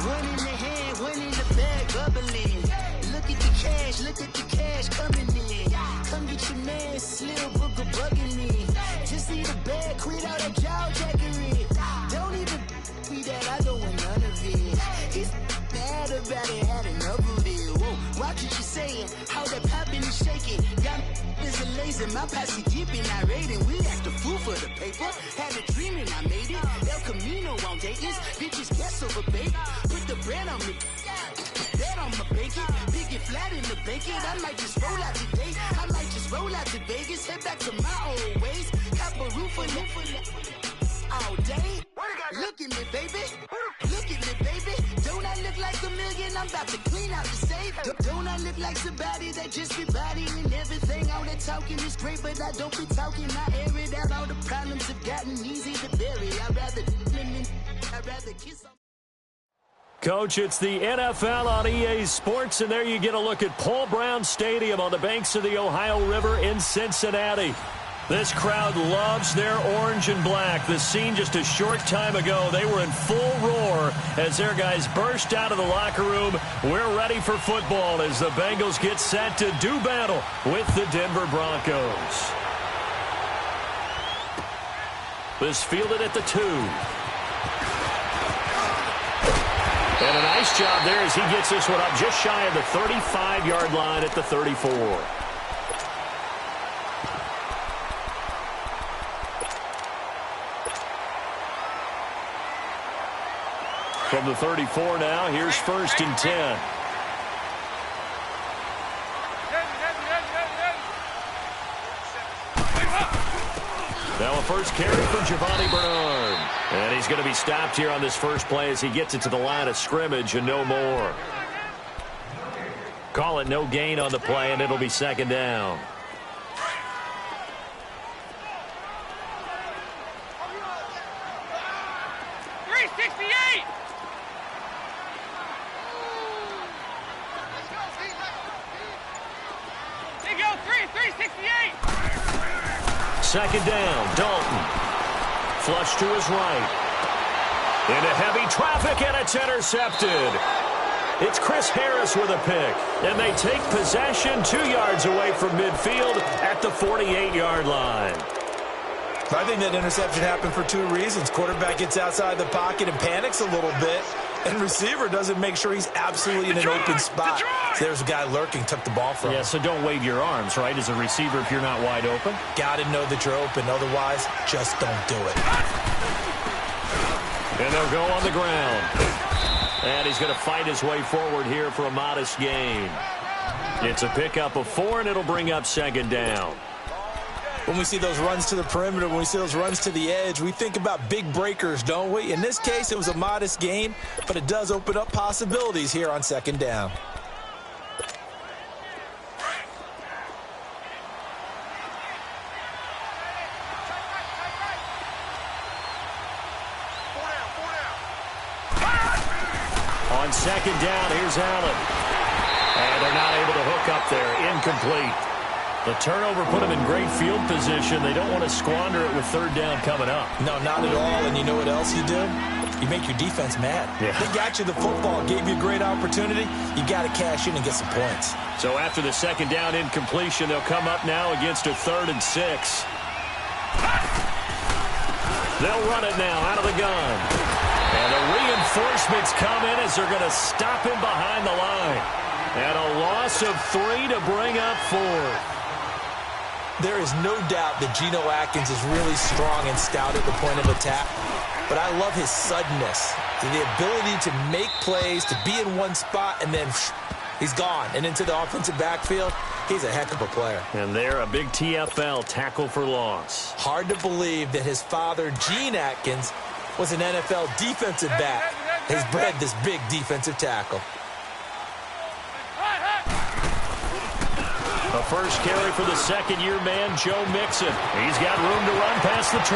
One in the hand, one in the bag, bubbling. Look at the cash coming in. Come get your man, Slim Booker bugging me. Just need a bag, quit all that jaw jackery. Don't even be that, I don't want none of it. He's mad about it, had enough of it. Whoa, watch what you saying, how that poppin' and shaking. Got is a laser, my posse dipping, I raiding. We act a fool for the paper. Had a dream and I made it. El Camino on Dayton's, bitches guess over baby. Put the bread on me. Bet on my bacon, big and flat in the bacon. I might just roll out today. I might just roll out to Vegas, head back to my old ways. Cop a roof for all day. Look at me, baby. Look at me, baby. Don't I look like a million? I'm about to clean out the safe. Don't I look like somebody that just be bodying everything? All that talking is great, but I don't be talking. I air it out. All the problems have gotten easy to bury. I'd rather kiss on. Coach, it's the NFL on EA Sports, and there you get a look at Paul Brown Stadium on the banks of the Ohio River in Cincinnati. This crowd loves their orange and black. The scene just a short time ago, they were in full roar as their guys burst out of the locker room. We're ready for football as the Bengals get set to do battle with the Denver Broncos. This fielded at the 2. And a nice job there as he gets this one up just shy of the 35-yard line at the 34. From the 34 now, here's 1st and 10. Now a first carry for Giovanni Bernard. And he's going to be stopped here on this first play as he gets it to the line of scrimmage and no more. Call it no gain on the play, and it'll be 2nd down. Second down, Dalton. Flush to his right. Into heavy traffic, and it's intercepted. It's Chris Harris with a pick. And they take possession 2 yards away from midfield at the 48-yard line. I think that interception happened for 2 reasons. Quarterback gets outside the pocket and panics a little bit. And receiver doesn't make sure he's absolutely in an open spot. So there's a guy lurking, took the ball from him. Yeah, so don't wave your arms, right, as a receiver if you're not wide open. Got to know that you're open. Otherwise, just don't do it. And they'll go on the ground. And he's going to fight his way forward here for a modest gain. It's a pickup of 4, and it'll bring up 2nd down. When we see those runs to the perimeter, when we see those runs to the edge, we think about big breakers, don't we? In this case, it was a modest gain, but it does open up possibilities here on 2nd down. On 2nd down, here's Allen. And they're not able to hook up there. Incomplete. The turnover put them in great field position. They don't want to squander it with 3rd down coming up. No, not at all. And you know what else you do? You make your defense mad. Yeah. They got you the football, gave you a great opportunity. You got to cash in and get some points. So after the 2nd down incompletion, they'll come up now against a 3rd and 6. They'll run it now out of the gun. And the reinforcements come in as they're going to stop him behind the line. And a loss of 3 to bring up 4th. There is no doubt that Geno Atkins is really strong and stout at the point of attack. But I love his suddenness, the ability to make plays, to be in one spot, and then he's gone. And into the offensive backfield, he's a heck of a player. And there, a big TFL, tackle for loss. Hard to believe that his father, Gene Atkins, was an NFL defensive back. He's bred this big defensive tackle. A first carry for the 2nd-year man, Joe Mixon. He's got room to run past the 20.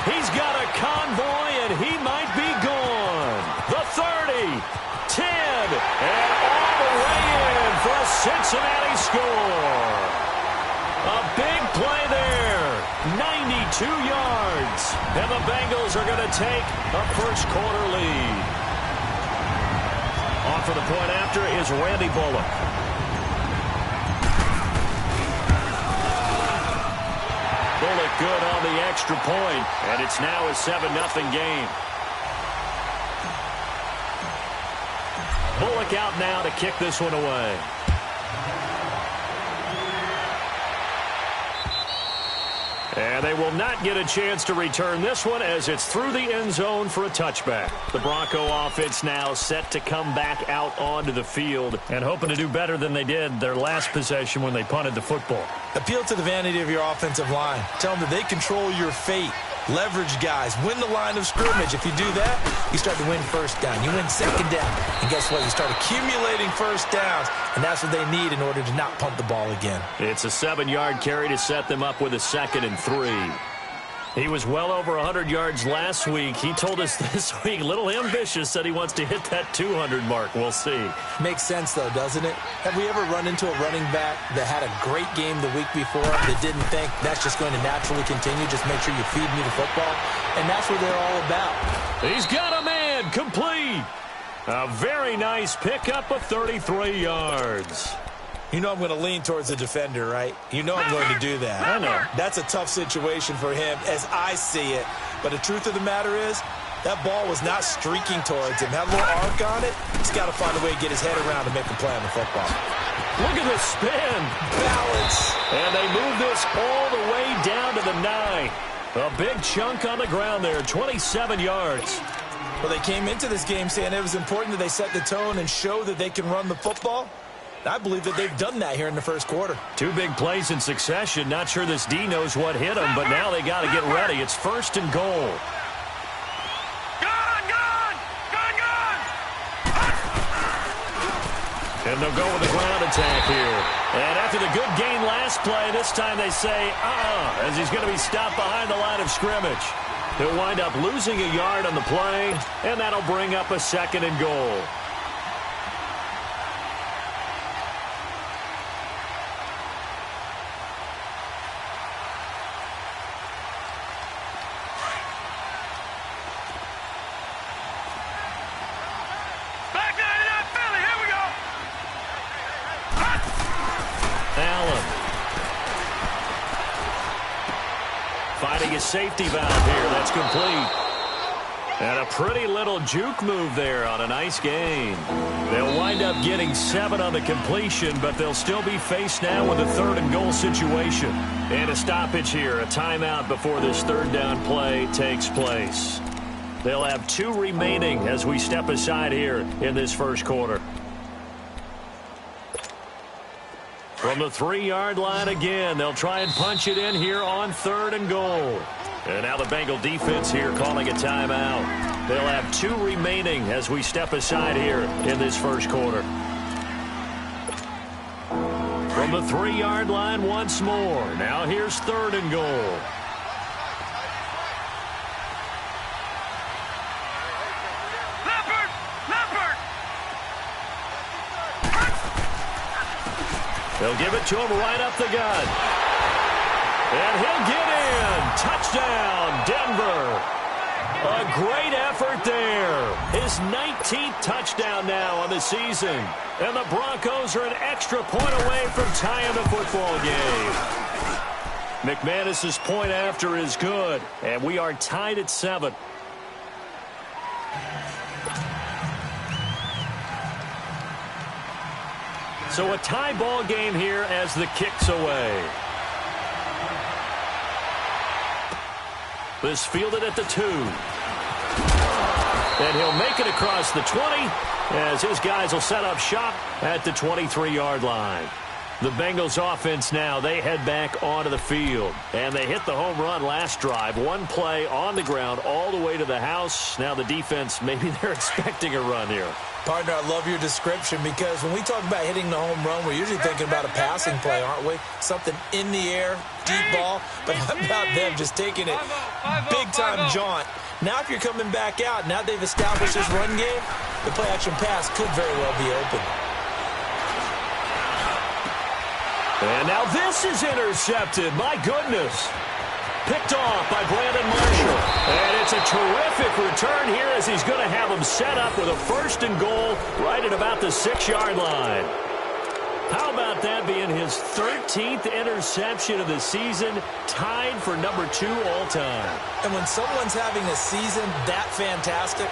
He's got a convoy, and he might be gone. The 30, 10, and all the way in for a Cincinnati score. A big play there, 92 yards. And the Bengals are going to take a first-quarter lead. after is Randy Bullock. Bullock good on the extra point, and it's now a 7-0 game. Bullock out now to kick this one away. And they will not get a chance to return this one as it's through the end zone for a touchback. The Bronco offense now set to come back out onto the field and hoping to do better than they did their last possession when they punted the football. Appeal to the vanity of your offensive line. Tell them that they control your fate. Leverage guys. Win the line of scrimmage. If you do that, you start to win first down. You win second down. And guess what? You start accumulating first downs. And that's what they need in order to not punt the ball again. It's a 7-yard carry to set them up with a 2nd and 3. He was well over 100 yards last week. He told us this week, a little ambitious, said he wants to hit that 200 mark. We'll see. Makes sense, though, doesn't it? Have we ever run into a running back that had a great game the week before that didn't think that's just going to naturally continue? Just make sure you feed me the football. And that's what they're all about. He's got a man complete. A very nice pickup of 33 yards. You know I'm going to lean towards the defender, right? You know I'm going to do that. I know. That's a tough situation for him as I see it. But the truth of the matter is, that ball was not streaking towards him. Had a little arc on it. He's got to find a way to get his head around to make a play on the football. Look at the spin. Balance. And they move this all the way down to the 9. A big chunk on the ground there, 27 yards. Well, they came into this game saying it was important that they set the tone and show that they can run the football. I believe that they've done that here in the first quarter. 2 big plays in succession. Not sure this D knows what hit him, but now they got to get ready. It's 1st and goal. And they'll go with the ground attack here. And after the good gain last play, this time they say, as he's going to be stopped behind the line of scrimmage. He'll wind up losing a yard on the play, and that'll bring up a 2nd and goal. Finding a safety valve here. That's complete. And a pretty little juke move there on a nice gain. They'll wind up getting 7 on the completion, but they'll still be faced now with a 3rd and goal situation. And a stoppage here, a timeout before this 3rd down play takes place. They'll have 2 remaining as we step aside here in this first quarter. From the 3-yard line again, they'll try and punch it in here on 3rd and goal. And now the Bengal defense here calling a timeout. They'll have 2 remaining as we step aside here in this first quarter. From the 3-yard line once more. Now here's 3rd and goal. They'll give it to him right up the gut. And he'll get in. Touchdown, Denver. A great effort there. His 19th touchdown now on the season. And the Broncos are an extra point away from tying the football game. McManus's point after is good. And we are tied at 7. So a tie ball game here as the kick's away. This fielded at the 2. And he'll make it across the 20 as his guys will set up shop at the 23-yard line. The Bengals offense now, they head back onto the field. And they hit the home run last drive. 1 play on the ground all the way to the house. Now the defense, maybe they're expecting a run here. Partner, I love your description because when we talk about hitting the home run, we're usually thinking about a passing play, aren't we? Something in the air, deep ball. But how about them just taking it big-time jaunt? Now if you're coming back out, now they've established this run game, the play-action pass could very well be open. And now this is intercepted. My goodness. picked off by Brandon Marshall. And it's a terrific return here as he's going to have him set up with a 1st and goal right at about the 6-yard line. How about that being his 13th interception of the season, tied for number 2 all time. And when someone's having a season that fantastic,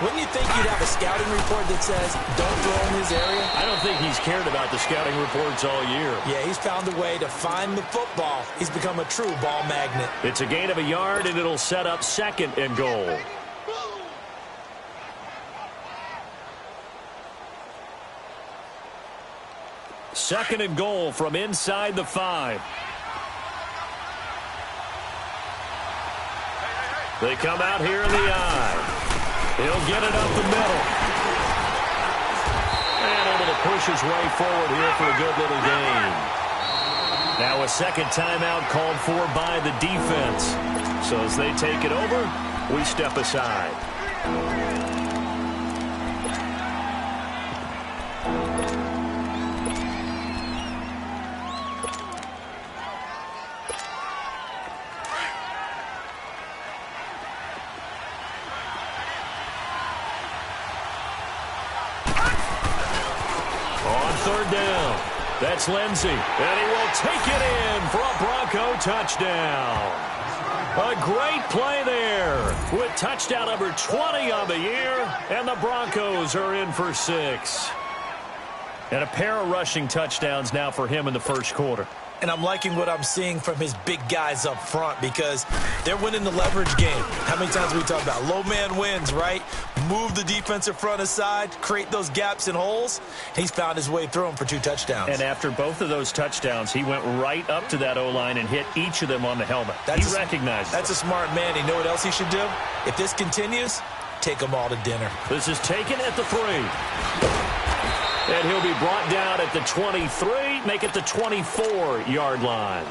wouldn't you think you'd have a scouting report that says, don't throw in his area? I don't think he's cared about the scouting reports all year. Yeah, he's found a way to find the football. He's become a true ball magnet. It's a gain of a yard, and it'll set up 2nd and goal. Second and goal from inside the 5. They come out here in the eye. He'll get it up the middle. And able to push his way forward here for a good little gain. Now a 2nd timeout called for by the defense. So as they take it over, we step aside. Third down. That's Lindsey. And he will take it in for a Bronco touchdown. A great play there with touchdown number 20 on the year. And the Broncos are in for 6. And a pair of rushing touchdowns now for him in the first quarter. And I'm liking what I'm seeing from his big guys up front because they're winning the leverage game. How many times have we talked about low man wins, right? Move the defensive front aside, create those gaps and holes. He's found his way through them for 2 touchdowns. And after both of those touchdowns, he went right up to that O-line and hit each of them on the helmet. He recognized it. That's a smart man. You know what else he should do? If this continues, take them all to dinner. This is taken at the 3. And he'll be brought down at the 23, make it the 24-yard line.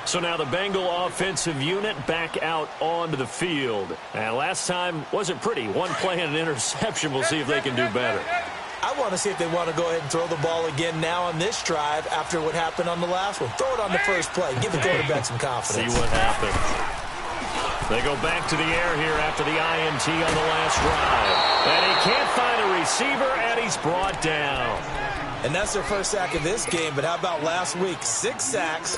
So now the Bengal offensive unit back out onto the field. And last time wasn't pretty. One play and an interception. We'll see if they can do better. I want to see if they want to go ahead and throw the ball again now on this drive after what happened on the last one. Throw it on the first play. Give the quarterback some confidence. See what happens. They go back to the air here after the INT on the last drive. And he can't find a receiver, and he's brought down. And that's their first sack of this game, but how about last week? 6 sacks,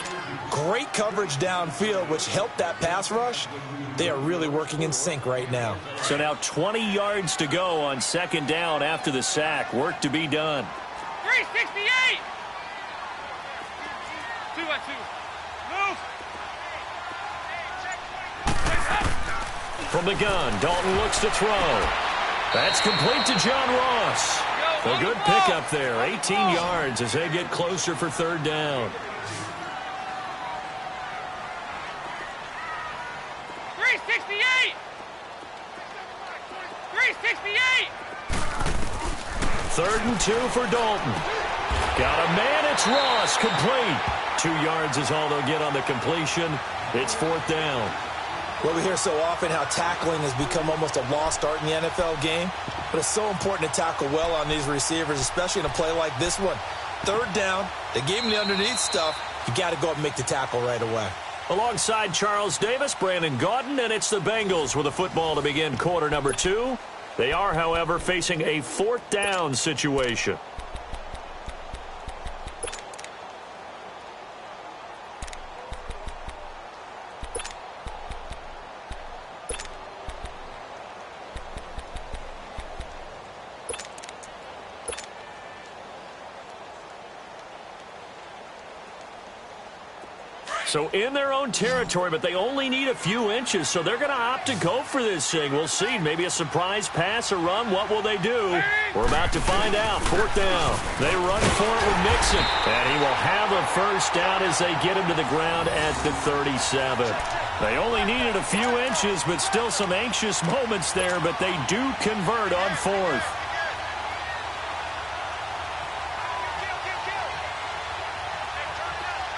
great coverage downfield, which helped that pass rush. They are really working in sync right now. So now 20 yards to go on 2nd down after the sack. Work to be done. 368! 2-1-2. Move! From the gun, Dalton looks to throw. That's complete to John Ross. A good pickup there, 18 yards as they get closer for 3rd down. 368! 368! 3rd and 2 for Dalton. Got a man, it's Ross, complete. 2 yards is all they'll get on the completion. It's 4th down. Well, we hear so often how tackling has become almost a lost art in the NFL game. But it's so important to tackle well on these receivers, especially in a play like this one. 3rd down, they gave him the underneath stuff. You got to go up and make the tackle right away. Alongside Charles Davis, Brandon Gaudin, and it's the Bengals with the football to begin quarter number 2. They are, however, facing a 4th down situation. So in their own territory, but they only need a few inches, so they're going to opt to go for this thing. We'll see. Maybe a surprise pass or run. What will they do? We're about to find out. 4th down. They run for it with Mixon. And he will have a 1st down as they get him to the ground at the 37. They only needed a few inches, but still some anxious moments there, but they do convert on 4th.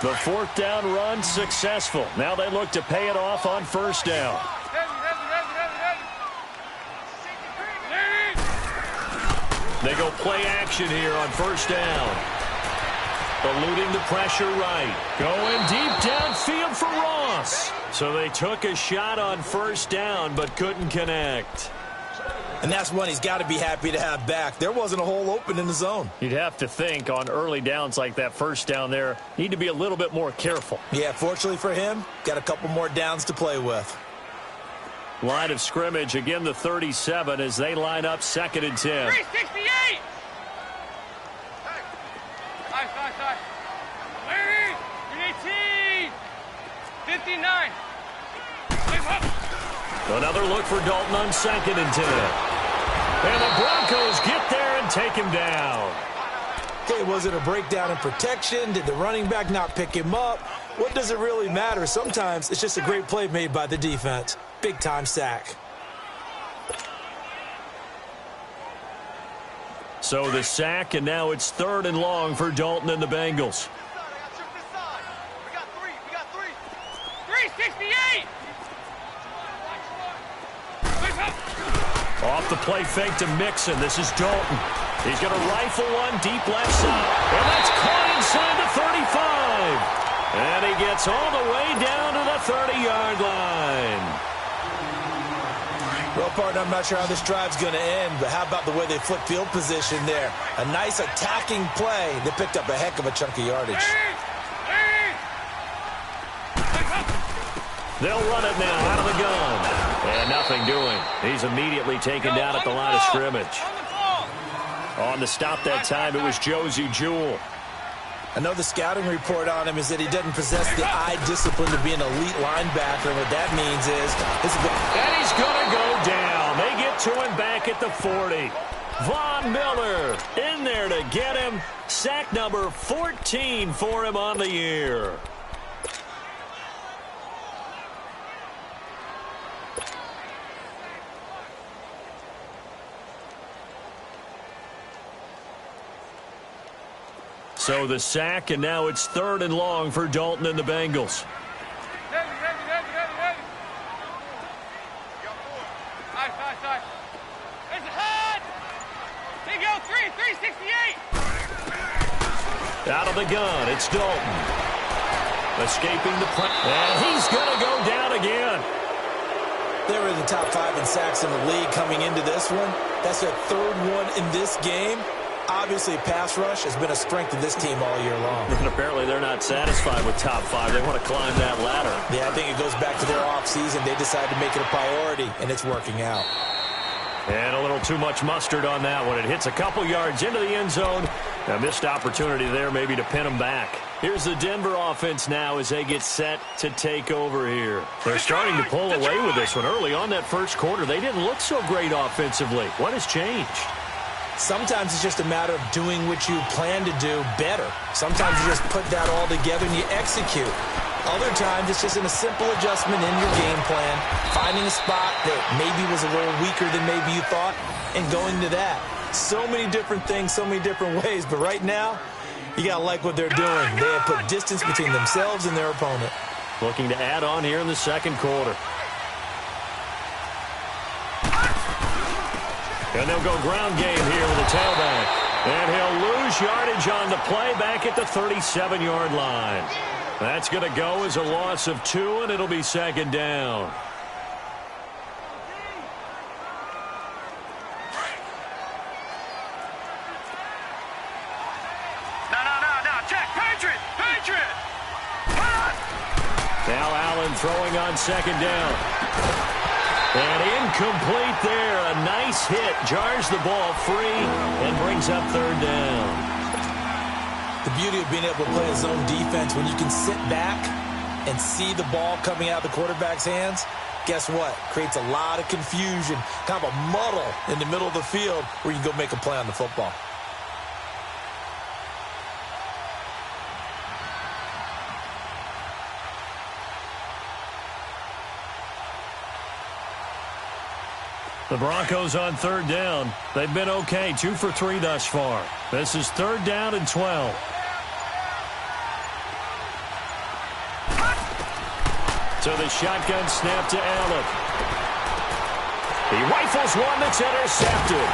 The 4th down run successful. Now they look to pay it off on 1st down. They go play action here on 1st down. eluding the pressure right. Going deep downfield for Ross. So they took a shot on first down, but couldn't connect. And that's one he's got to be happy to have back. There wasn't a hole open in the zone. You'd have to think on early downs like that first down there, need to be a little bit more careful. Yeah, fortunately for him, got a couple more downs to play with. Line of scrimmage, again the 37 as they line up 2nd and 10. 368! Side. 318! 59! Another look for Dalton on 2nd and 10. And the Broncos get there and take him down. Okay, was it a breakdown in protection? Did the running back not pick him up? What does it really matter? Sometimes it's just a great play made by the defense. Big-time sack. So the sack, and now it's 3rd and long for Dalton and the Bengals. 368! Off the play fake to Mixon. This is Dalton. He's going to rifle one deep left side. And that's caught inside the 35. And he gets all the way down to the 30-yard line. Well, partner, I'm not sure how this drive's going to end, but how about the way they flip field position there? A nice attacking play. They picked up a heck of a chunk of yardage. They'll run it now out of the gun. And nothing doing. He's immediately taken down at the line of scrimmage. On the stop that time, it was Josie Jewell. I know the scouting report on him is that he doesn't possess the eye discipline to be an elite linebacker. And what that means is... And he's going to go down. They get to him back at the 40. Von Miller in there to get him. Sack number 14 for him on the year. So the sack, and now it's 3rd and long for Dalton and the Bengals. Heavy. Side. There's a head! They go 368! Out of the gun, it's Dalton. Escaping the play. And he's going to go down again. They were in the top 5 in sacks in the league coming into this one. That's their 3rd one in this game. Obviously, pass rush has been a strength of this team all year long. And apparently they're not satisfied with top 5. They want to climb that ladder. Yeah, I think it goes back to their offseason. They decided to make it a priority, and it's working out. And a little too much mustard on that one. It hits a couple yards into the end zone. A missed opportunity there maybe to pin them back. Here's the Denver offense now as they get set to take over here. They're starting to pull away with this one. Early on that first quarter, they didn't look so great offensively. What has changed? Sometimes it's just a matter of doing what you plan to do better. Sometimes you just put that all together and you execute. Other times it's just in a simple adjustment in your game plan, finding a spot that maybe was a little weaker than maybe you thought, and going to that. So many different things, so many different ways, but right now, you got to like what they're doing. They have put distance between themselves and their opponent. Looking to add on here in the second quarter. And they'll go ground game here with a tailback. And he'll lose yardage on the play back at the 37-yard line. That's going to go as a loss of 2, and it'll be 2nd down. No. Check. Patriot. Now Allen throwing on 2nd down. And incomplete there. A nice hit. Jars the ball free and brings up 3rd down. The beauty of being able to play a zone defense, when you can sit back and see the ball coming out of the quarterback's hands, guess what? Creates a lot of confusion, kind of a muddle in the middle of the field where you can go make a play on the football. The Broncos on 3rd down. They've been okay, 2 for 3 thus far. This is 3rd down and 12. So the shotgun snap to Allen. He rifles one that's intercepted.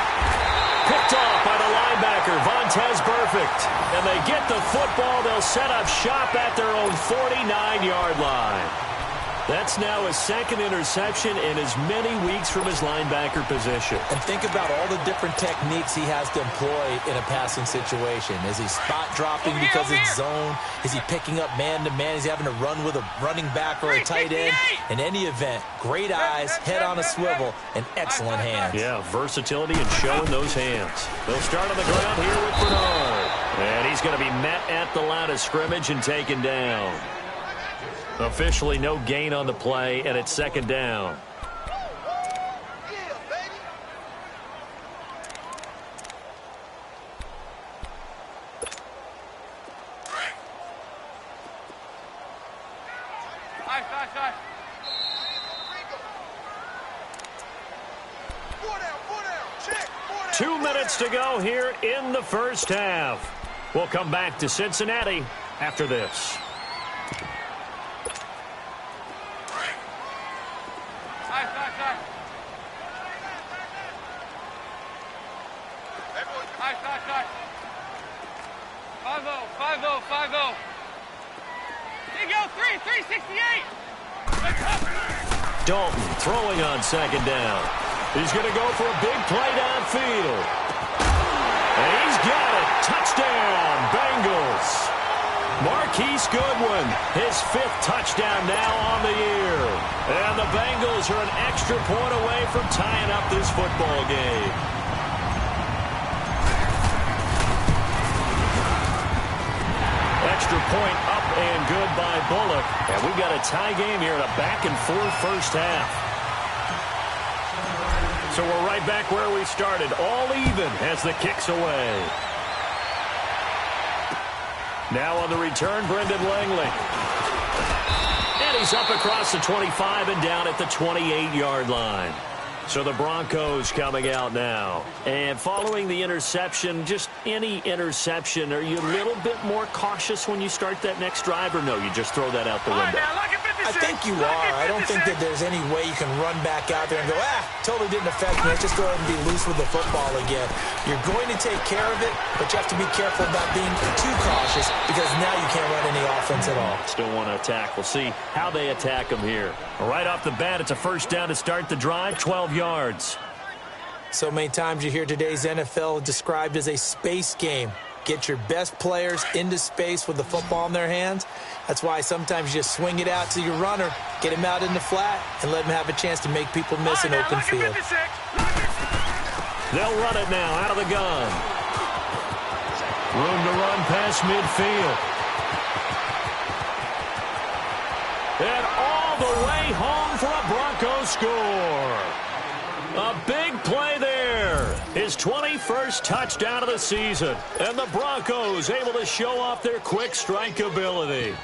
Picked off by the linebacker, Von Montez perfect. And they get the football. They'll set up shop at their own 49-yard line. That's now his second interception in as many weeks from his linebacker position. And think about all the different techniques he has to employ in a passing situation. Is he spot dropping because it's zone? Is he picking up man-to-man? Is he having to run with a running back or a tight end? In any event, great eyes, head on a swivel, and excellent hands. Yeah, versatility and showing those hands. They'll start on the ground here with Bernard. And he's going to be met at the line of scrimmage and taken down. Officially no gain on the play, and it's second down. High. 2 minutes to go here in the first half. We'll come back to Cincinnati after this. High. 5-0. Here you go, 368. Dalton throwing on second down. He's going to go for a big play downfield. And he's got it. Touchdown, Bengals. Marquise Goodwin, his 5th touchdown now on the year. And the Bengals are an extra point away from tying up this football game. Extra point up and good by Bullock. And we've got a tie game here in a back-and-forth first half. So we're right back where we started, all even as the kick's away. Now on the return, Brendan Langley. And he's up across the 25 and down at the 28-yard line. So the Broncos coming out now. And following the interception, just any interception, are you a little bit more cautious when you start that next drive, or no, you just throw that out the window? I think you are. I don't think that there's any way you can run back out there and go, totally didn't affect me. Let's just go ahead and be loose with the football again. You're going to take care of it, but you have to be careful about being too cautious because now you can't run any offense at all. Still want to attack. We'll see how they attack them here. Right off the bat, it's a first down to start the drive, 12 yards. So many times you hear today's NFL described as a space game. Get your best players into space with the football in their hands. That's why sometimes you just swing it out to your runner, get him out in the flat, and let him have a chance to make people miss an open field. They'll run it now out of the gun. Room to run past midfield. And all the way home for a Broncos score. A big play there. His 21st touchdown of the season. And the Broncos able to show off their quick strike ability.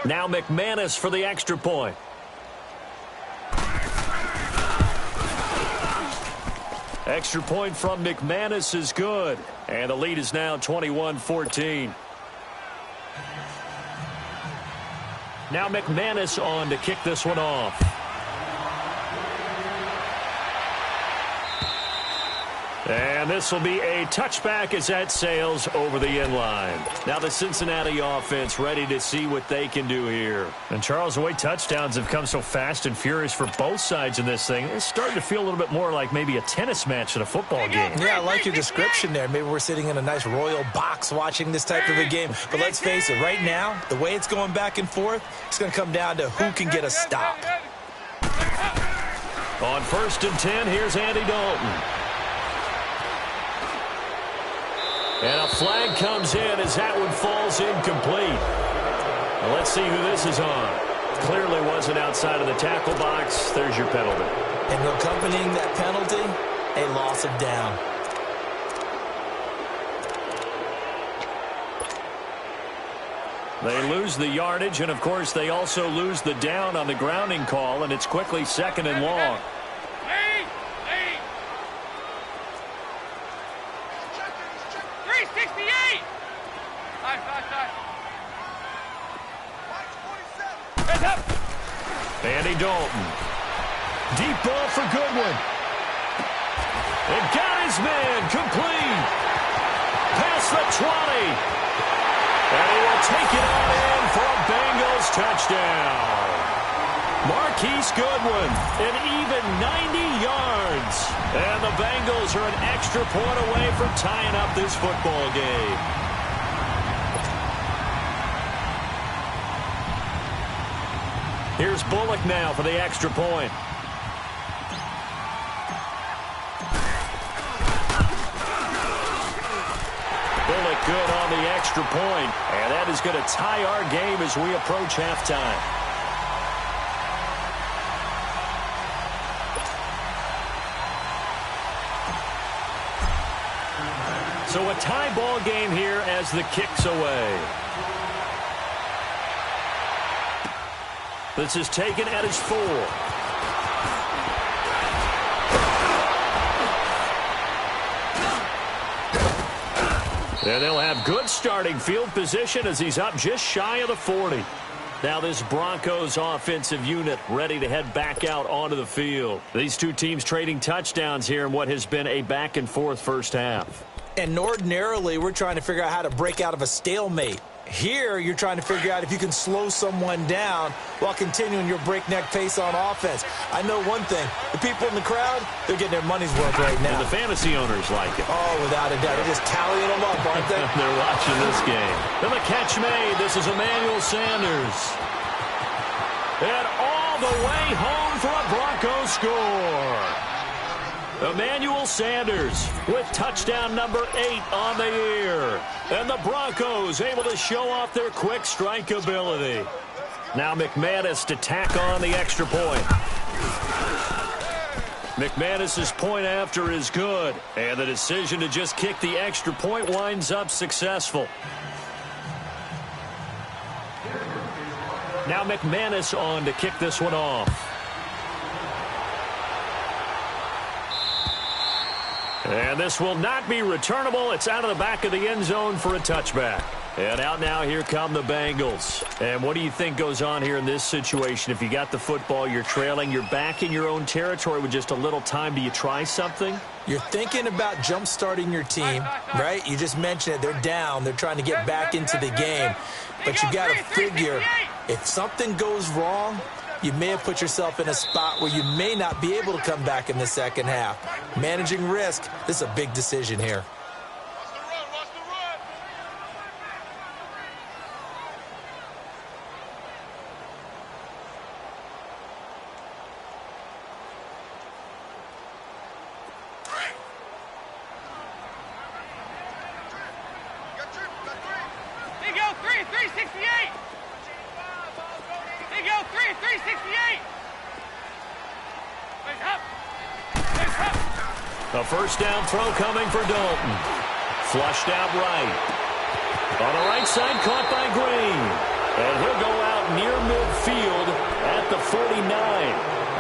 Now McManus for the extra point. Extra point from McManus is good. And the lead is now 21-14. Now McManus on to kick this one off. And this will be a touchback as that sails over the end line. Now the Cincinnati offense ready to see what they can do here. And Charles, the way touchdowns have come so fast and furious for both sides in this thing, it's starting to feel a little bit more like maybe a tennis match than a football game. Yeah, I like your description there. Maybe we're sitting in a nice royal box watching this type of a game. But let's face it, right now, the way it's going back and forth, it's going to come down to who can get a stop. On 1st and 10, here's Andy Dalton. And a flag comes in as that one falls incomplete. Now let's see who this is on. Clearly wasn't outside of the tackle box. There's your penalty. And accompanying that penalty, a loss of down. They lose the yardage, and of course they also lose the down on the grounding call, and it's quickly 2nd and long. 368. Andy Dalton. Deep ball for Goodwin. And got his man complete. Past the 20. And he will take it on in for a Bengals touchdown. Marquise Goodwin, an even 90 yards. And the Bengals are an extra point away from tying up this football game. Here's Bullock now for the extra point. Bullock good on the extra point. And that is going to tie our game as we approach halftime. So a tie ball game here as the kick's away. This is taken at his 4. And they'll have good starting field position as he's up just shy of the 40. Now this Broncos offensive unit ready to head back out onto the field. These two teams trading touchdowns here in what has been a back-and-forth first half. And ordinarily, we're trying to figure out how to break out of a stalemate. Here, you're trying to figure out if you can slow someone down while continuing your breakneck pace on offense. I know one thing. The people in the crowd, they're getting their money's worth right now. And the fantasy owners like it. Oh, without a doubt. They're just tallying them up, aren't they? They're watching this game. And the catch made. This is Emmanuel Sanders. And all the way home for a Broncos score. Emmanuel Sanders with touchdown number 8 on the year. And the Broncos able to show off their quick strike ability. Now McManus to tack on the extra point. McManus's point after is good. And the decision to just kick the extra point winds up successful. Now McManus on to kick this one off. And this will not be returnable. It's out of the back of the end zone for a touchback. And out now, here come the Bengals. And what do you think goes on here in this situation? If you got the football, you're trailing, you're back in your own territory with just a little time. Do you try something? You're thinking about jump-starting your team, right? You just mentioned it. They're down. They're trying to get back into the game. But you got to figure, if something goes wrong, you may have put yourself in a spot where you may not be able to come back in the second half. Managing risk, this is a big decision here. They go 368. They go 368. A first down throw coming for Dalton. Flushed out right. On the right side, caught by Green. And he'll go out near midfield at the 49.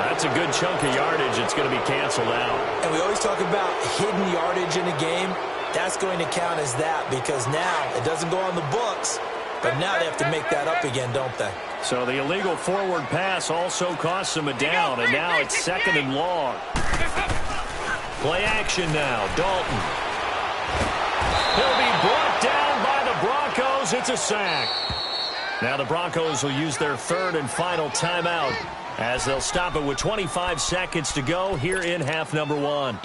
That's a good chunk of yardage. It's going to be canceled out. And we always talk about hidden yardage in a game. That's going to count as that because now it doesn't go on the books, but now they have to make that up again, don't they? So the illegal forward pass also costs them a down, and now it's 2nd and long. Play action now, Dalton. He'll be brought down by the Broncos. It's a sack. Now the Broncos will use their 3rd and final timeout as they'll stop it with 25 seconds to go here in half number 1.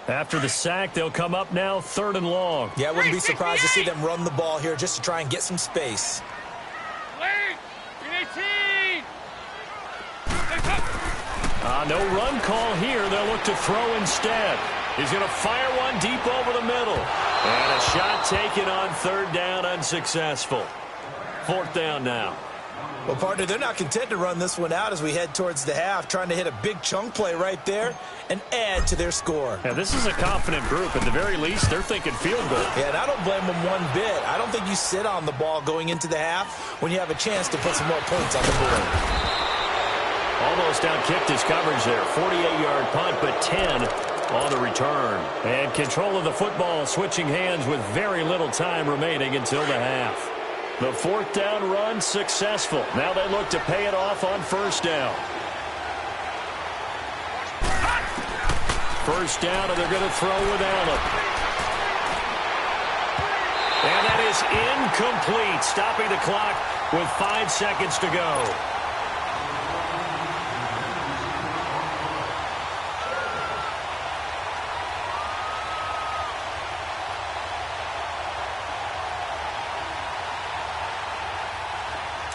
After the sack, they'll come up now 3rd and long. Yeah, I wouldn't be surprised to see them run the ball here just to try and get some space. No run call here. They'll look to throw instead. He's going to fire one deep over the middle. And a shot taken on 3rd down, unsuccessful. 4th down now. Well, partner, they're not content to run this one out as we head towards the half, trying to hit a big chunk play right there and add to their score. Yeah, this is a confident group. At the very least, they're thinking field goal. Yeah, and I don't blame them one bit. I don't think you sit on the ball going into the half when you have a chance to put some more points on the board. Almost outkicked his coverage there. 48-yard punt, but 10 on the return. And control of the football switching hands with very little time remaining until the half. The fourth down run successful. Now they look to pay it off on first down. First down, and they're going to throw with Allen. And that is incomplete, stopping the clock with 5 seconds to go.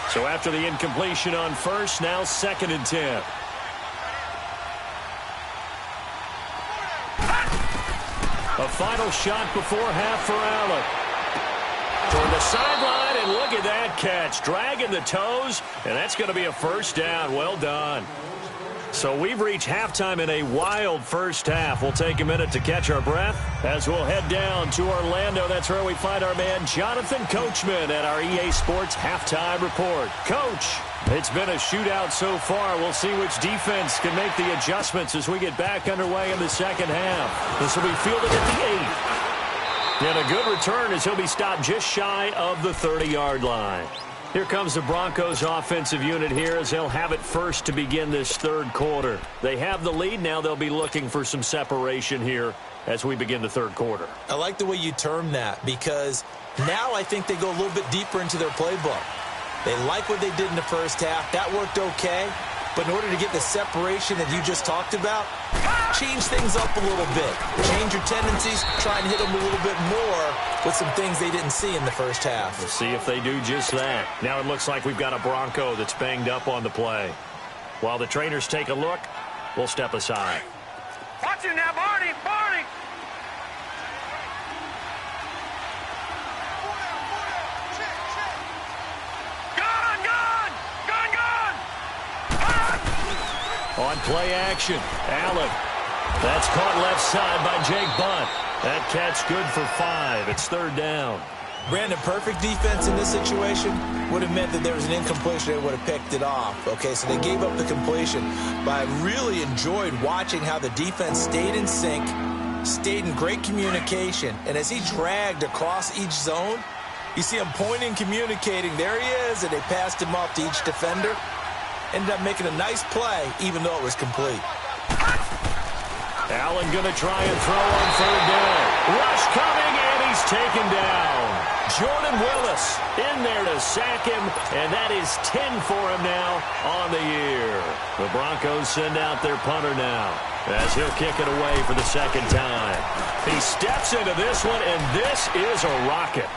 So after the incompletion on first, now 2nd and 10. A final shot before half for Allen. Toward the sideline, and look at that catch. Dragging the toes, and that's going to be a first down. Well done. So we've reached halftime in a wild first half. We'll take a minute to catch our breath as we'll head down to Orlando. That's where we find our man Jonathan Coachman at our EA Sports Halftime Report. Coach, it's been a shootout so far. We'll see which defense can make the adjustments as we get back underway in the second half. This will be fielded at the 8. And a good return as he'll be stopped just shy of the 30-yard line. Here comes the Broncos offensive unit here as they'll have it first to begin this third quarter. They have the lead. Now they'll be looking for some separation here as we begin the third quarter. I like the way you term that because now I think they go a little bit deeper into their playbook. They like what they did in the first half. That worked okay. But in order to get the separation that you just talked about, change things up a little bit. Change your tendencies. Try and hit them a little bit more with some things they didn't see in the first half. We'll see if they do just that. Now it looks like we've got a Bronco that's banged up on the play. While the trainers take a look, we'll step aside. Watch it now, Barney! Barney! Gone! Gone! Gone! Gone! On play action, Allen. That's caught left side by Jake Bunt. That catch good for 5. It's 3rd down. Brandon, perfect defense in this situation would have meant that there was an incompletion. They would have picked it off. Okay, so they gave up the completion. But I really enjoyed watching how the defense stayed in sync, stayed in great communication. And as he dragged across each zone, you see him pointing, communicating. There he is, and they passed him off to each defender. Ended up making a nice play, even though it was complete. Allen going to try and throw on 3rd down. Rush coming, and he's taken down. Jordan Willis in there to sack him, and that is 10 for him now on the year. The Broncos send out their punter now as he'll kick it away for the 2nd time. He steps into this one, and this is a rocket.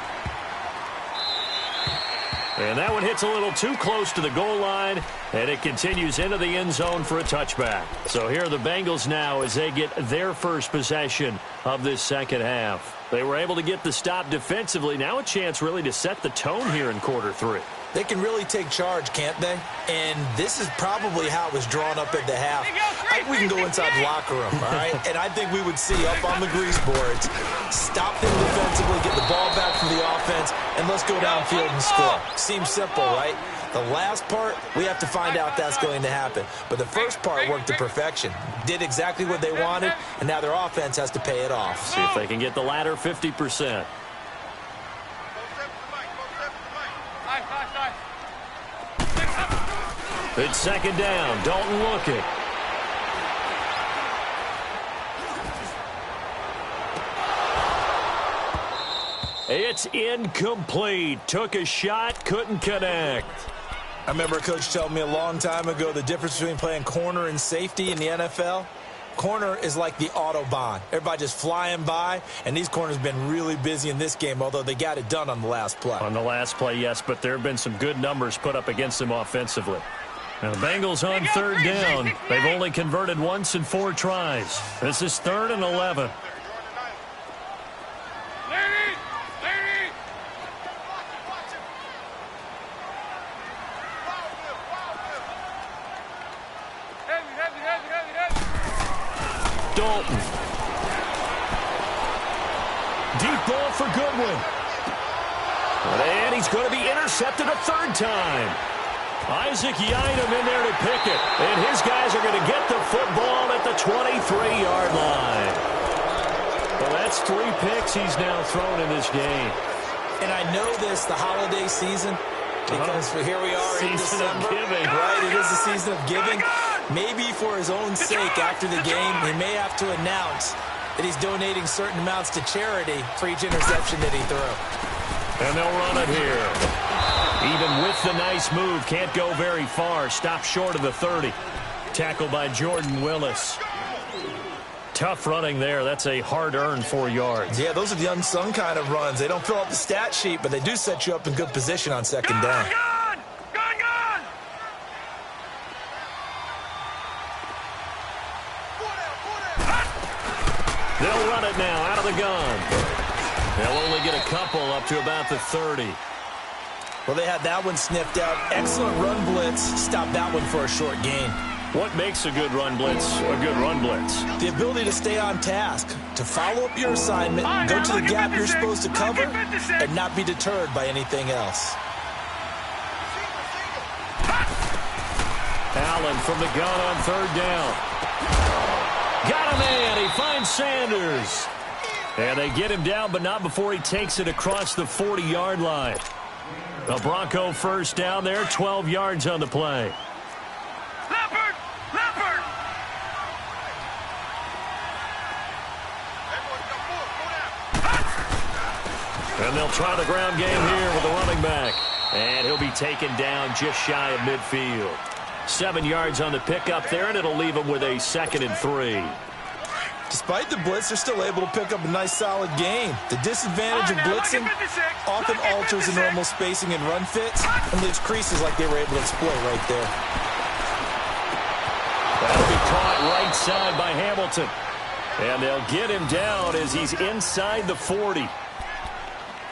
And that one hits a little too close to the goal line, and it continues into the end zone for a touchback. So here are the Bengals now as they get their first possession of this second half. They were able to get the stop defensively. Now a chance really to set the tone here in quarter 3. They can really take charge, can't they? And this is probably how it was drawn up at the half. We can go inside the locker room, all right? And I think we would see up on the grease boards, stop them defensively, get the ball back from the offense, and let's go downfield and score. Seems simple, right? The last part, we have to find out that's going to happen. But the first part worked to perfection. Did exactly what they wanted, and now their offense has to pay it off. See if they can get the latter 50%. It's 2nd down. Dalton looking. It's incomplete. Took a shot, couldn't connect. I remember a coach telling me a long time ago the difference between playing corner and safety in the NFL. Corner is like the Autobahn. Everybody just flying by, and these corners have been really busy in this game, although they got it done on the last play. On the last play, yes, but there have been some good numbers put up against them offensively. Now, the Bengals on 3rd down. They've only converted once in 4 tries. This is 3rd and 11. Dalton. Deep ball for Goodwin. And he's going to be intercepted a 3rd time. Isaac Yiadom in there to pick it. And his guys are going to get the football at the 23-yard line. Well, that's 3 picks he's now thrown in this game. And I know this, the holiday season, because here we are in December. Right, it is the season of giving. Maybe for his own sake, after the game, he may have to announce that he's donating certain amounts to charity for each interception that he threw. And they'll run it here. Even with the nice move, can't go very far. Stop short of the 30. Tackled by Jordan Willis. Tough running there. That's a hard-earned 4 yards. Yeah, those are the unsung kind of runs. They don't fill up the stat sheet, but they do set you up in good position on second down. They'll run it now out of the gun. They'll only get a couple up to about the 30. Well, they had that one sniffed out. Excellent run blitz. Stop that one for a short gain. What makes a good run blitz a good run blitz? The ability to stay on task, to follow up your assignment, go to the gap you're supposed to cover, and not be deterred by anything else. Allen from the gun on third down. Got a man. He finds Sanders. And they get him down, but not before he takes it across the 40-yard line. The Bronco first down there, 12 yards on the play. And they'll try the ground game here with the running back. And he'll be taken down just shy of midfield. 7 yards on the pickup there, and it'll leave him with a 2nd and 3. Despite the blitz, they're still able to pick up a nice, solid gain. The disadvantage of blitzing often alters the normal spacing and run fits and leaves creases like they were able to exploit right there. That'll be caught right side by Hamilton. And they'll get him down as he's inside the 40.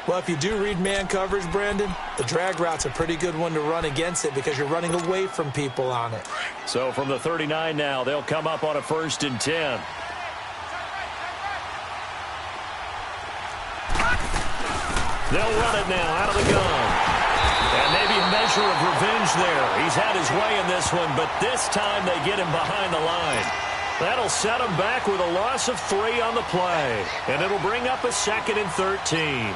Well, if you do read man coverage, Brandon, the drag route's a pretty good one to run against it because you're running away from people on it. So from the 39 now, they'll come up on a 1st and 10. They'll run it now out of the gun. And maybe a measure of revenge there. He's had his way in this one, but this time they get him behind the line. That'll set him back with a loss of 3 on the play. And it'll bring up a 2nd and 13.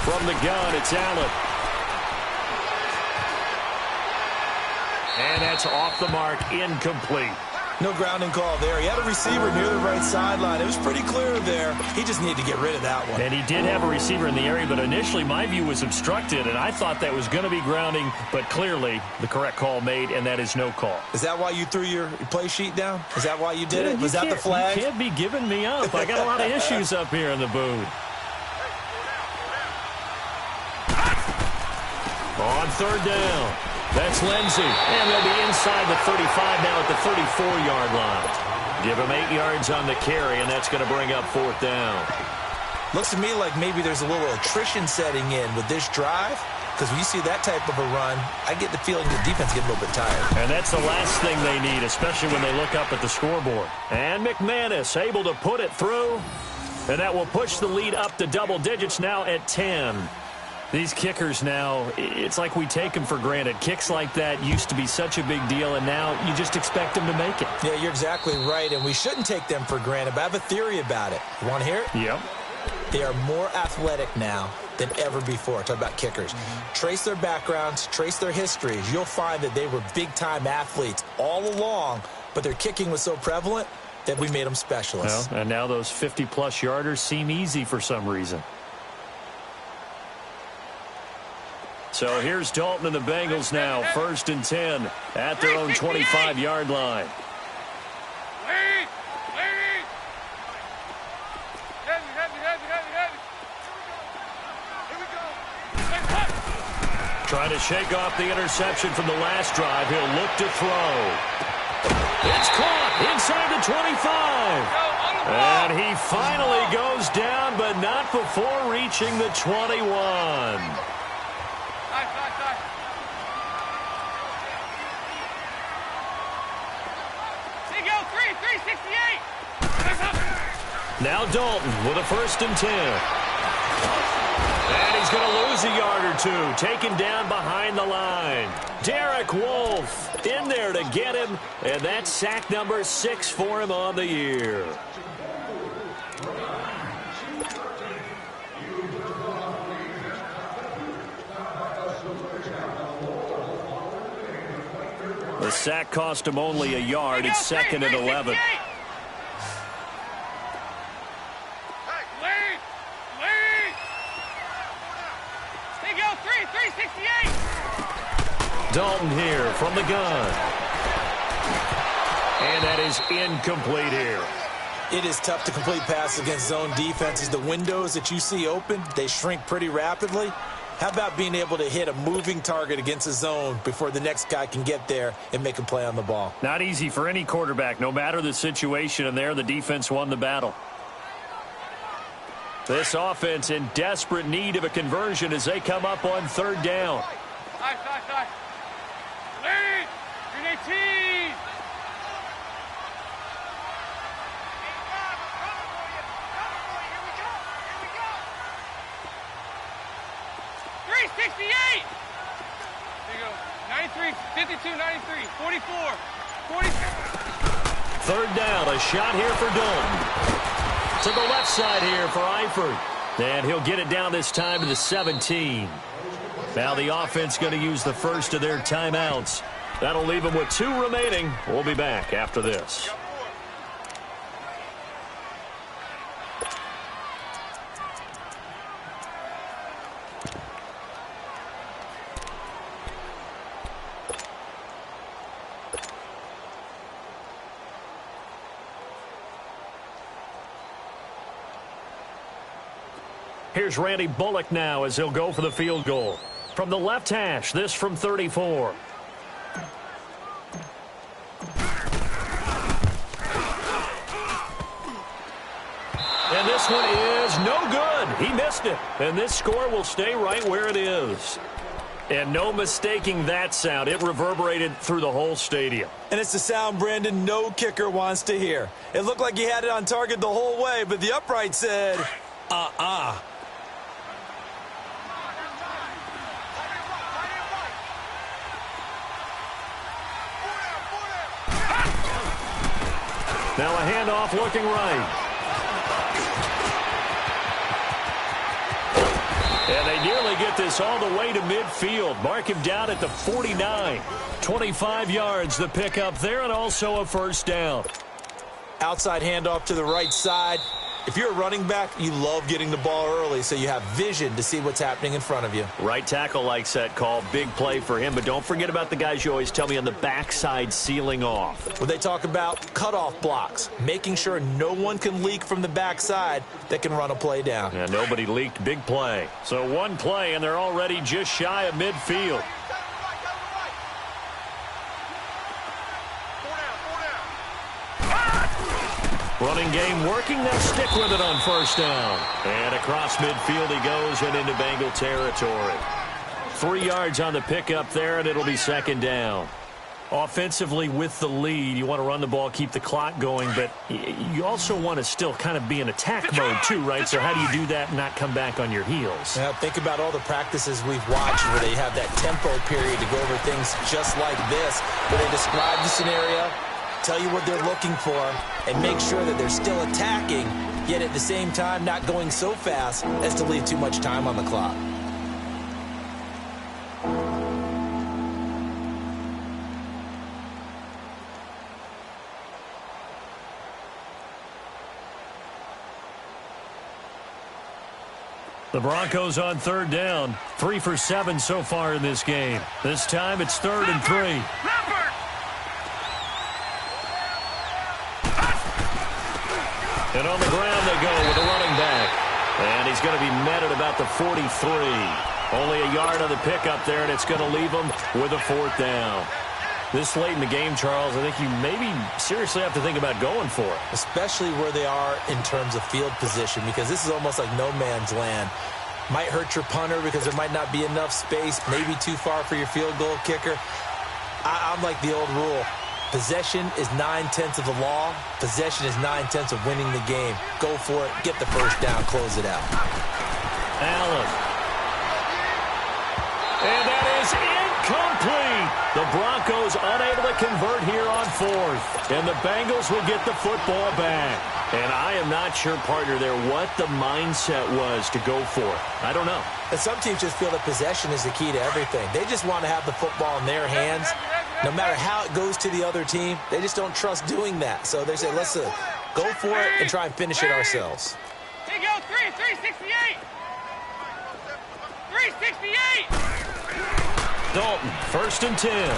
From the gun, it's Allen. And that's off the mark, incomplete. No grounding call there. He had a receiver near the right sideline. It was pretty clear there. He just needed to get rid of that one. And he did have a receiver in the area, but initially my view was obstructed, and I thought that was going to be grounding, but clearly the correct call made, and that is no call. Is that why you threw your play sheet down? Is that why you did it? Was that the flag? You can't be giving me up. I got a lot of issues up here in the booth. On third down, that's Lindsey. And they'll be inside the 35 now at the 34-yard line. Give him 8 yards on the carry, and that's going to bring up 4th down. Looks to me like maybe there's a little attrition setting in with this drive, because when you see that type of a run, I get the feeling the defense gets a little bit tired. And that's the last thing they need, especially when they look up at the scoreboard. And McManus able to put it through, and that will push the lead up to double digits now at 10. These kickers now, it's like we take them for granted. Kicks like that used to be such a big deal, and now you just expect them to make it. Yeah, you're exactly right, and we shouldn't take them for granted, but I have a theory about it. You want to hear it? Yep. They are more athletic now than ever before. Talk about kickers. Trace their backgrounds, trace their histories. You'll find that they were big-time athletes all along, but their kicking was so prevalent that we made them specialists. Well, and now those 50-plus yarders seem easy for some reason. So here's Dalton and the Bengals now, 1st and 10 at their own 25-yard line. Trying to shake off the interception from the last drive. He'll look to throw. It's caught inside the 25. And he finally goes down, but not before reaching the 21. There you go, 368. Now Dalton with a 1st and 10. And he's going to lose a yard or two, taken down behind the line. Derek Wolfe in there to get him, and that's sack number 6 for him on the year. The sack cost him only a yard. It's 2nd and 11. Dalton here from the gun. And that is incomplete here. It is tough to complete passes against zone defenses. The windows that you see open, they shrink pretty rapidly. How about being able to hit a moving target against a zone before the next guy can get there and make a play on the ball? Not easy for any quarterback, no matter the situation, and there the defense won the battle. This offense in desperate need of a conversion as they come up on 3rd down. Lead! Green 18! $368! There you go. 93, 52, 93, 44, 46. 3rd down, a shot here for Dalton. To the left side here for Eifert. And he'll get it down this time to the 17. Now the offense going to use the first of their timeouts. That'll leave them with 2 remaining. We'll be back after this. Here's Randy Bullock now as he'll go for the field goal. From the left hash, this from 34. And this one is no good. He missed it. And this score will stay right where it is. And no mistaking that sound. It reverberated through the whole stadium. And it's the sound, Brandon, no kicker wants to hear. It looked like he had it on target the whole way, but the upright said, uh-uh. Now a handoff looking right. And they nearly get this all the way to midfield. Mark him down at the 49. 25 yards the pickup there, and also a 1st down. Outside handoff to the right side. If you're a running back, you love getting the ball early so you have vision to see what's happening in front of you. Right tackle likes that call. Big play for him, but don't forget about the guys you always tell me on the backside sealing off. When they talk about cutoff blocks, making sure no one can leak from the backside that can run a play down. Yeah, nobody leaked. Big play. So 1 play, and they're already just shy of midfield. Running game working. They'll stick with it on 1st down. And across midfield he goes and into Bengal territory. 3 yards on the pickup there, and it'll be 2nd down. Offensively with the lead, you want to run the ball, keep the clock going, but you also want to still kind of be in attack mode too, right? So how do you do that and not come back on your heels? Now, think about all the practices we've watched where they have that tempo period to go over things just like this, where they describe the scenario, tell you what they're looking for, and make sure that they're still attacking, yet at the same time not going so fast as to leave too much time on the clock. The Broncos on 3rd down. 3 for 7 so far in this game. This time it's 3rd and 3. And on the ground they go with a running back. And he's going to be met at about the 43. Only a yard on the pickup there, and it's going to leave him with a 4th down. This late in the game, Charles, I think you maybe seriously have to think about going for it. Especially where they are in terms of field position, because this is almost like no man's land. Might hurt your punter because there might not be enough space, maybe too far for your field goal kicker. I'm like the old rule. Possession is 9/10 of the law. Possession is 9/10 of winning the game. Go for it. Get the first down. Close it out. Allen. And that is incomplete. The Broncos unable to convert here on fourth. And the Bengals will get the football back. And I am not sure, partner, there what the mindset was to go for it. I don't know. And some teams just feel that possession is the key to everything. They just want to have the football in their hands. No matter how it goes to the other team, they just don't trust doing that. So they say, let's go for it and try and finish it ourselves. Here you go, 368. 368. Dalton, 1st and 10.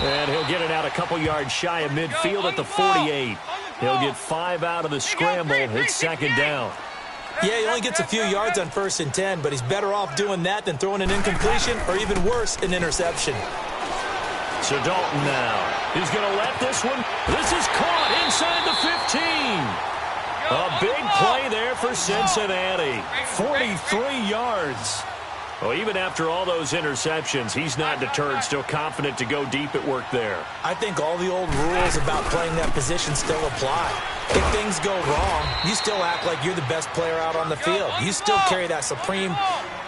And he'll get it out a couple yards shy of midfield at the 48. He'll get 5 out of the scramble. It's 2nd down. Yeah, he only gets a few yards on 1st and 10, but he's better off doing that than throwing an incompletion or even worse, an interception. So Dalton now. He's going to let this one. This is caught inside the 15. A big play there for Cincinnati. 43 yards. Well, even after all those interceptions, he's not deterred, still confident to go deep at work there. I think all the old rules about playing that position still apply. If things go wrong, you still act like you're the best player out on the field. You still carry that supreme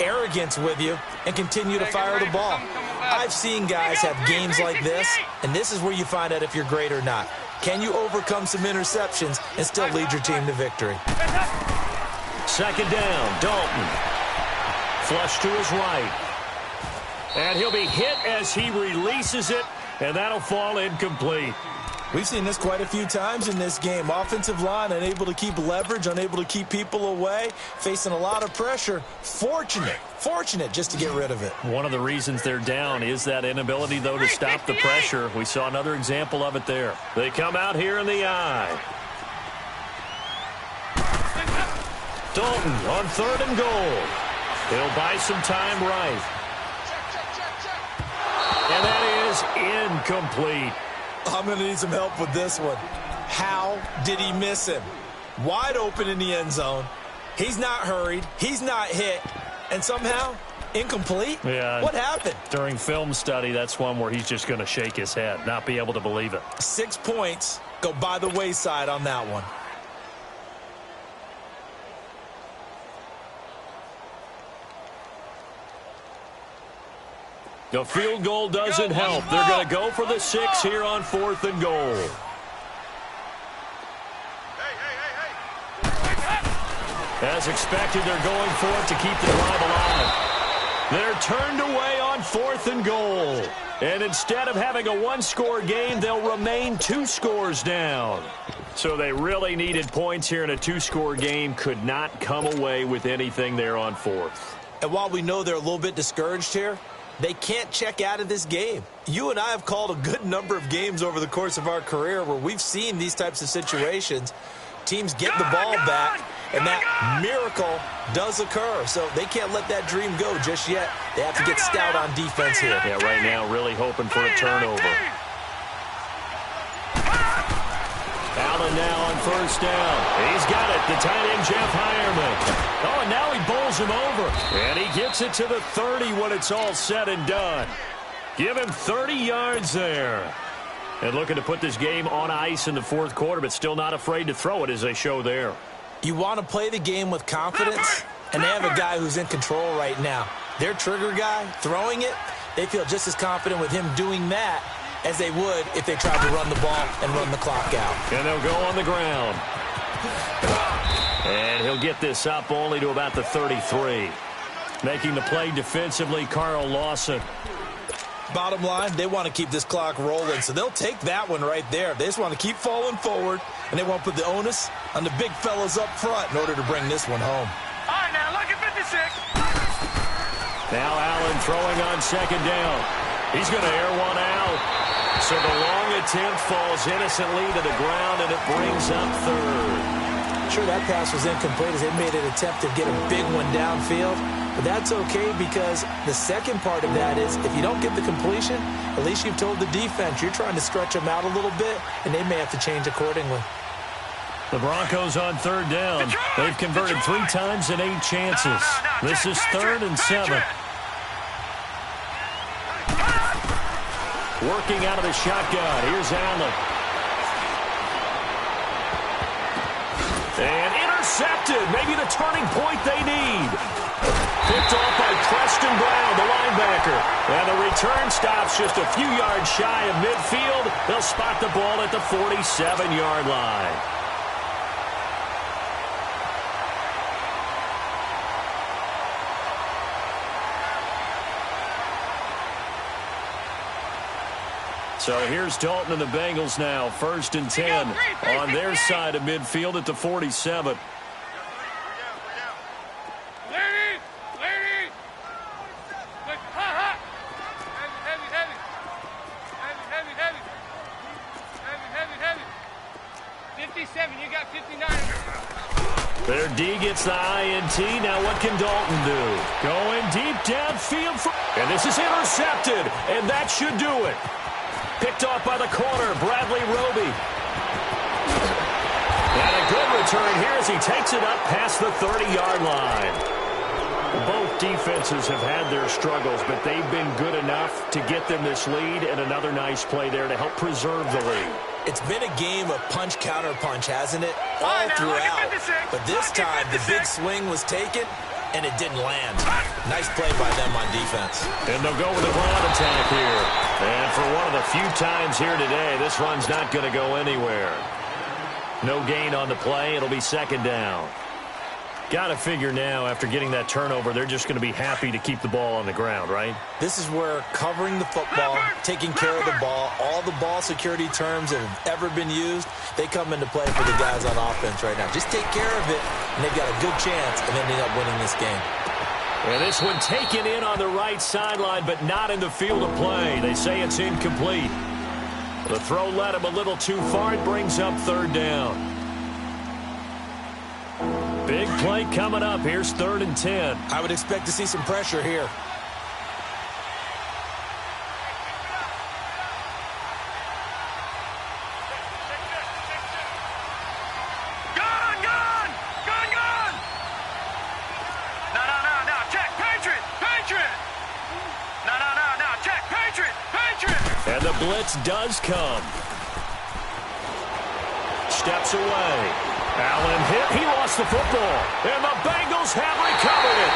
arrogance with you and continue to fire the ball. I've seen guys have games like this, and this is where you find out if you're great or not. Can you overcome some interceptions and still lead your team to victory? 2nd down, Dalton. Flush to his right. And he'll be hit as he releases it, and that'll fall incomplete. We've seen this quite a few times in this game. Offensive line unable to keep leverage, unable to keep people away, facing a lot of pressure. Fortunate just to get rid of it. One of the reasons they're down is that inability, though, to stop the pressure. We saw another example of it there. They come out here in the eye. Dalton on 3rd and goal. He'll buy some time right. And that is incomplete. I'm going to need some help with this one. How did he miss him? Wide open in the end zone. He's not hurried. He's not hit. And somehow, incomplete? Yeah. What happened? During film study, that's one where he's just going to shake his head, not be able to believe it. 6 points go by the wayside on that one. The field goal doesn't help. They're going to go for the 6 here on 4th and goal. As expected, they're going for it to keep the drive alive. They're turned away on 4th and goal. And instead of having a 1-score game, they'll remain 2 scores down. So they really needed points here in a 2-score game. Could not come away with anything there on 4th. And while we know they're a little bit discouraged here, they can't check out of this game. You and I have called a good number of games over the course of our career where we've seen these types of situations. Teams get the ball back, and that miracle does occur. So they can't let that dream go just yet. They have to get stout on defense here. Yeah, right now really hoping for a turnover. Allen now on 1st down. He's got it. The tight end, Jeff Heuerman. Oh, and now he bowls him over. And he gets it to the 30 when it's all said and done. Give him 30 yards there. And looking to put this game on ice in the 4th quarter, but still not afraid to throw it as they show there. You want to play the game with confidence, and they have a guy who's in control right now. Their trigger guy, throwing it, they feel just as confident with him doing that as they would if they tried to run the ball and run the clock out. And they'll go on the ground. And he'll get this up only to about the 33. Making the play defensively, Carl Lawson. Bottom line, they want to keep this clock rolling, so they'll take that one right there. They just want to keep falling forward, and they want to put the onus on the big fellas up front in order to bring this one home. All right, now look at 56. Now Allen throwing on 2nd down. He's going to air one out. So the long attempt falls innocently to the ground, and it brings up 3rd. Sure, that pass was incomplete as they made an attempt to get a big one downfield. But that's okay because the second part of that is if you don't get the completion, at least you've told the defense you're trying to stretch them out a little bit, and they may have to change accordingly. The Broncos on 3rd down. They've converted 3 times in 8 chances. This is 3rd and 7. Working out of the shotgun. Here's Allen. And intercepted. Maybe the turning point they need. Picked off by Preston Brown, the linebacker. And the return stops just a few yards shy of midfield. They'll spot the ball at the 47-yard line. So here's Dalton and the Bengals now. 1st and 10 on their side of midfield at the 47. You got 59. Their D gets the INT. Now what can Dalton do? Going deep downfield. And this is intercepted. And that should do it. Picked off by the corner, Bradley Roby. And a good return here as he takes it up past the 30-yard line. Both defenses have had their struggles, but they've been good enough to get them this lead, and another nice play there to help preserve the lead. It's been a game of punch-counter-punch, hasn't it? All throughout. But this time, the big swing was taken, and it didn't land. Nice play by them on defense. And they'll go with a ground attack here. And for one of the few times here today, this run's not going to go anywhere. No gain on the play. It'll be 2nd down. Got to figure now, after getting that turnover, they're just going to be happy to keep the ball on the ground, right? This is where covering the football, taking care of the ball, all the ball security terms that have ever been used, they come into play for the guys on offense right now. Just take care of it, and they've got a good chance of ending up winning this game. And this one taken in on the right sideline, but not in the field of play. They say it's incomplete. The throw led him a little too far. It brings up 3rd down. Big play coming up. Here's 3rd and 10. I would expect to see some pressure here. Gun! No, check, Patriot! No, check, Patriot! And the blitz does come. Steps away. Allen hit. He lost the football. And the Bengals have recovered it.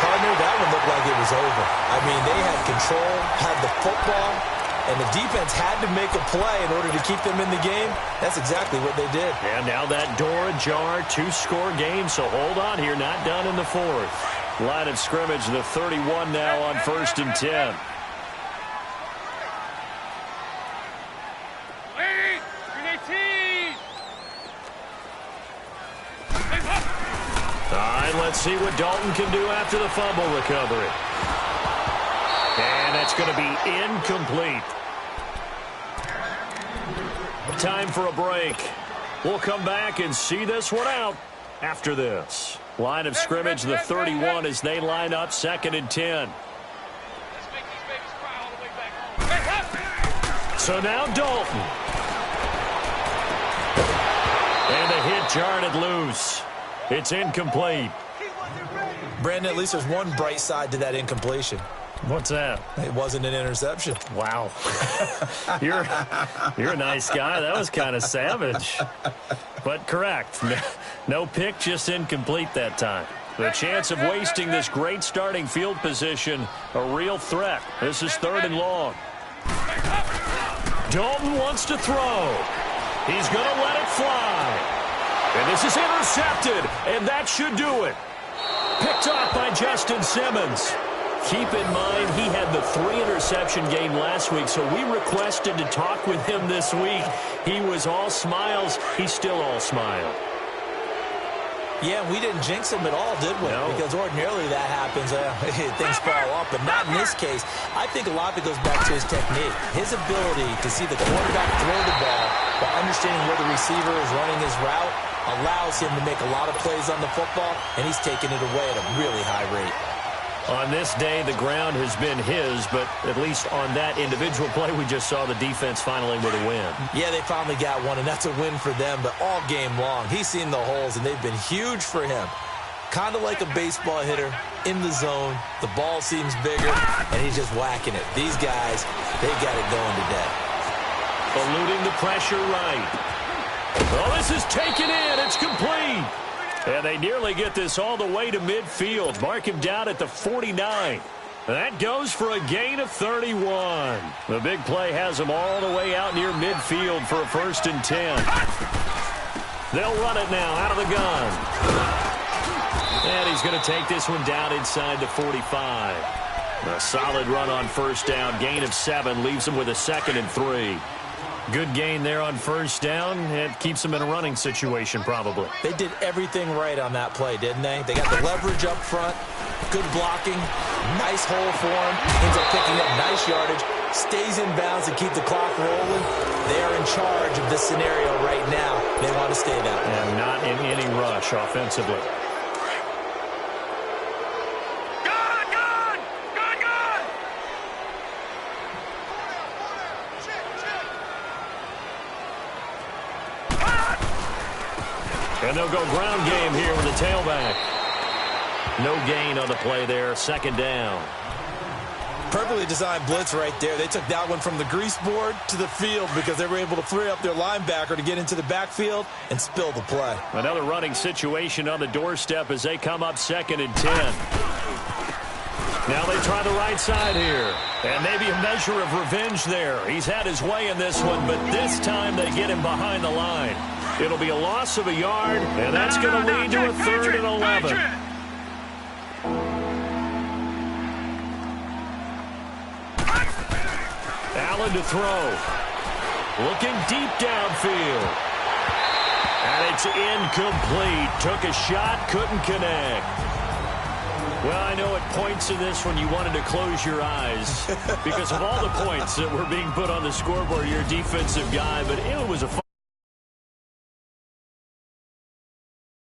Partner, that one looked like it was over. I mean, they had control, had the football, and the defense had to make a play in order to keep them in the game. That's exactly what they did. And now that door ajar, 2-score game, so hold on here. Not done in the 4th. Line of scrimmage, the 31 now on 1st and 10. Let's see what Dalton can do after the fumble recovery. And that's going to be incomplete. Time for a break. We'll come back and see this one out after this. Line of scrimmage, the 31 as they line up 2nd and 10. So now Dalton. And the hit jarred it loose. It's incomplete. Brandon, at least there's one bright side to that incompletion. What's that? It wasn't an interception. Wow. You're a nice guy. That was kind of savage. But correct. No pick, just incomplete that time. The chance of wasting this great starting field position, a real threat. This is 3rd and long. Dalton wants to throw. He's going to let it fly. And this is intercepted, and that should do it. Picked off by Justin Simmons. Keep in mind, he had the 3-interception game last week, so we requested to talk with him this week. He was all smiles. He's still all smile. Yeah, we didn't jinx him at all, did we? No. Because ordinarily that happens. Things fall off, but not in this case. I think a lot of it goes back to his technique. His ability to see the quarterback throw the ball while understanding where the receiver is running his route allows him to make a lot of plays on the football, and he's taking it away at a really high rate. On this day, the ground has been his, but at least on that individual play, we just saw the defense finally with a win. Yeah, they finally got one, and that's a win for them, but all game long, he's seen the holes, and they've been huge for him. Kind of like a baseball hitter in the zone. The ball seems bigger, and he's just whacking it. These guys, they got it going today. Eluding the pressure right. Oh, this is taken in. It's complete. And they nearly get this all the way to midfield. Mark him down at the 49. That goes for a gain of 31. The big play has him all the way out near midfield for a 1st and 10. They'll run it now out of the gun. And he's going to take this one down inside the 45. A solid run on 1st down. Gain of 7 leaves him with a 2nd and 3. Good gain there on 1st down. It keeps them in a running situation probably. They did everything right on that play, didn't they? They got the leverage up front, good blocking, nice hole for him. Ends up picking up nice yardage, stays in bounds to keep the clock rolling. They are in charge of this scenario right now. They want to stay that way. And not in any rush offensively. And they'll go ground game here with the tailback. No gain on the play there. 2nd down. Perfectly designed blitz right there. They took that one from the grease board to the field because they were able to free up their linebacker to get into the backfield and spill the play. Another running situation on the doorstep as they come up 2nd and 10. Now they try the right side here. And maybe a measure of revenge there. He's had his way in this one, but this time they get him behind the line. It'll be a loss of a yard, and that's going to lead to a 3rd and 11. Allen to throw. Looking deep downfield. And it's incomplete. Took a shot, couldn't connect. Well, I know at points in this one you wanted to close your eyes because of all the points that were being put on the scoreboard, you're a defensive guy, but it was a